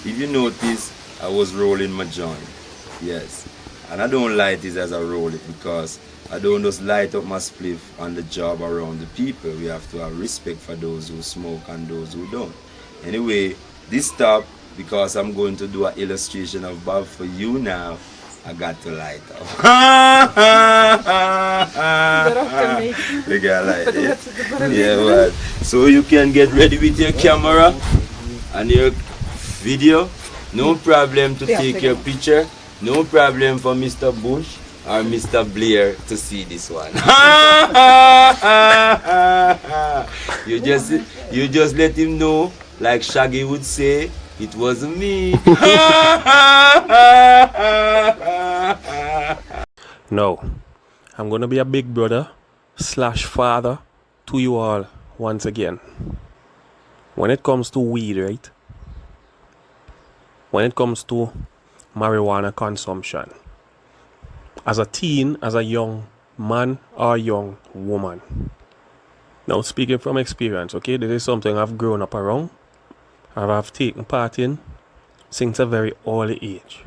If you notice, I was rolling my joint. Yes. And I don't light it as I roll it because I don't just light up my spliff on the job around the people. We have to have respect for those who smoke and those who don't. Anyway, this stop, because I'm going to do an illustration of Bob for you now, I got to light up. You got light it. Yeah, well. So you can get ready with your camera and your video. No problem to take your picture. No problem for Mr. Bush or Mr. Blair to see this one. you just let him know, like Shaggy would say, it wasn't me. No, I'm gonna be a big brother / father to you all once again. When it comes to weed, right? When it comes to marijuana consumption, as a teen, as a young man or young woman. Now, speaking from experience, okay, this is something I've grown up around, I've taken part in since a very early age.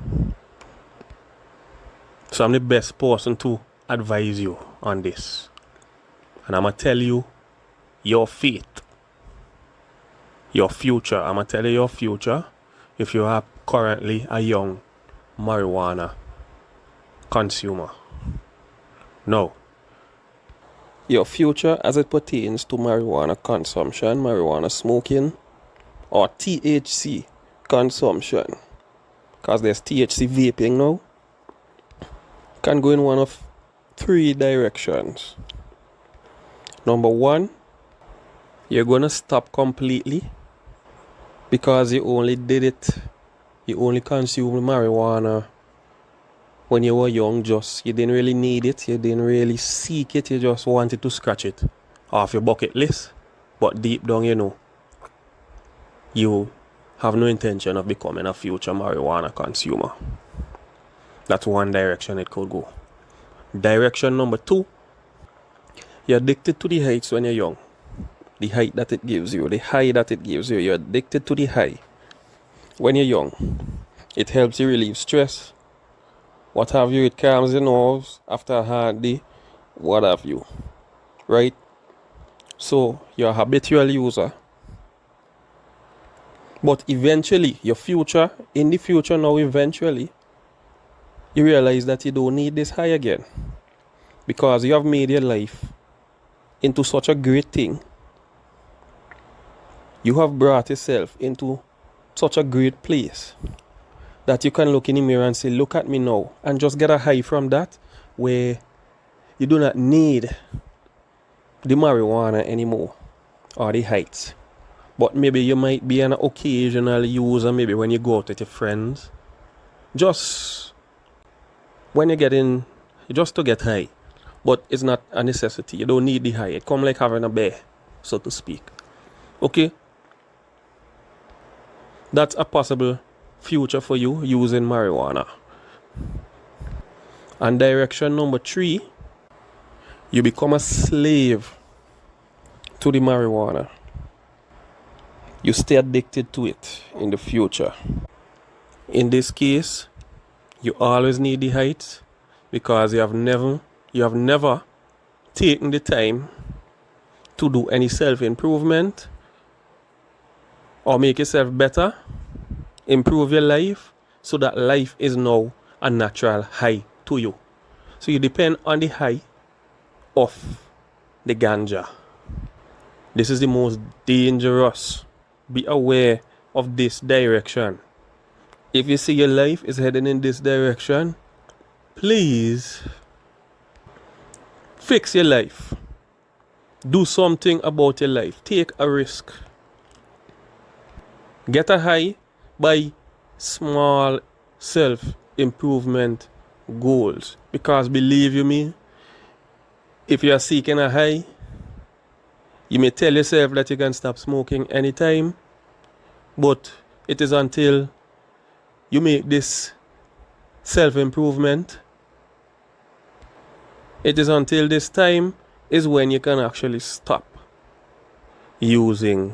So I'm the best person to advise you on this. And I'm going to tell you your fate, your future. I'm going to tell you your future if you are currently a young marijuana consumer. No. Your future as it pertains to marijuana consumption, marijuana smoking, or THC consumption, because there's THC vaping now, can go in one of 3 directions. Number 1, you're going to stop completely because you only consumed marijuana when you were young. You didn't really need it, you didn't really seek it, you just wanted to scratch it off your bucket list. But deep down, you have no intention of becoming a future marijuana consumer. That's one direction it could go. Direction number 2, you're addicted to the heights when you're young. The height that it gives you, the high that it gives you. You're addicted to the high when you're young. It helps you relieve stress. What have you? It calms your nerves after a hard day. What have you? Right? So, you're a habitual user. But eventually, in the future now, eventually, you realize that you don't need this high again. Because you have made your life into such a great thing. You have brought yourself into such a great place that you can look in the mirror and say, look at me now, and just get a high from that, where you do not need the marijuana anymore or the heights. But maybe you might be an occasional user, maybe when you go out with your friends, just when you get in, just to get high. But it's not a necessity. You don't need the high. It comes like having a bear, so to speak. Okay? That's a possible future for you using marijuana. And direction number 3, you become a slave to the marijuana. You stay addicted to it in the future. In this case, you always need the heights because you have never taken the time to do any self-improvement or make yourself better, improve your life, so that life is now a natural high to you. So you depend on the high of the ganja. This is the most dangerous. Be aware of this direction. If you see your life is heading in this direction, please fix your life. Do something about your life. Take a risk. Get a high by small self-improvement goals. Because believe you me, if you are seeking a high, you may tell yourself that you can stop smoking anytime, but it is until you make this self-improvement, it is until this time is when you can actually stop using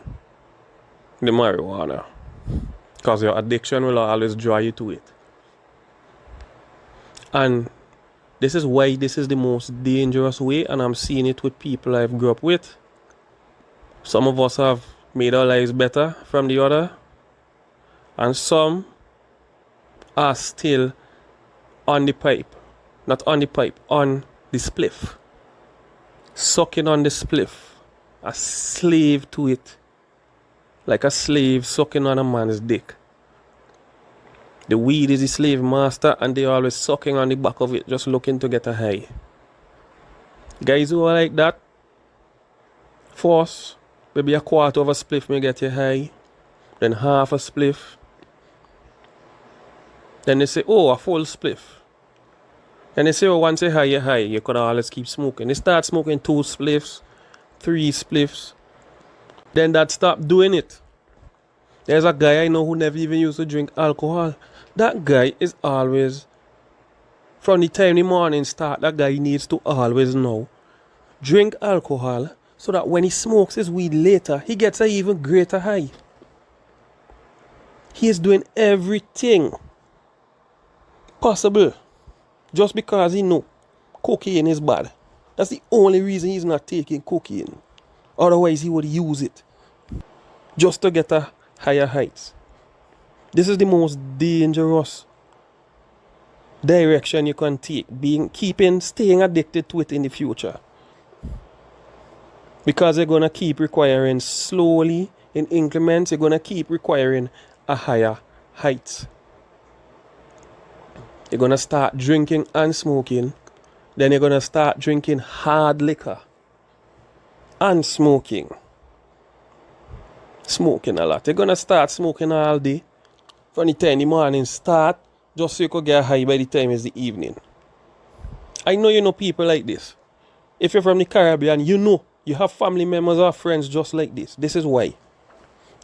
the marijuana. Because your addiction will always draw you to it. And this is why this is the most dangerous way, and I'm seeing it with people I've grew up with. Some of us have made our lives better from the other, and some are still on the pipe. Not on the pipe, on the spliff. Sucking on the spliff. A slave to it. Like a slave sucking on a man's dick. The weed is the slave master, and they're always sucking on the back of it, just looking to get a high. Guys who are like that, force, maybe a quarter of a spliff may get you high, then half a spliff. Then they say, oh, a full spliff. And they say, oh, once you're high, you could always keep smoking. They start smoking 2 spliffs, 3 spliffs. Then that stop doing it. There's a guy I know who never even used to drink alcohol. That guy is always, from the time the morning start, that guy needs to always know, drink alcohol so that when he smokes his weed later, he gets an even greater high. He is doing everything possible just because he know cocaine is bad. That's the only reason he's not taking cocaine. Otherwise, he would use it just to get a higher heights. This is the most dangerous direction you can take, staying addicted to it in the future. Because you're going to keep requiring slowly, in increments, you're going to keep requiring a higher height. You're going to start drinking and smoking. Then you're going to start drinking hard liquor and smoking. Smoking a lot. You're going to start smoking all day. From the time in the morning start, just so you could get high by the time it's the evening. I know you know people like this. If you're from the Caribbean, you know you have family members or friends just like this. This is why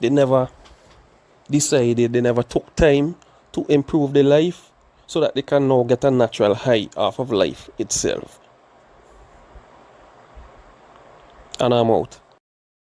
they never decided, they never took time to improve their life so that they can now get a natural high off of life itself. And I'm out.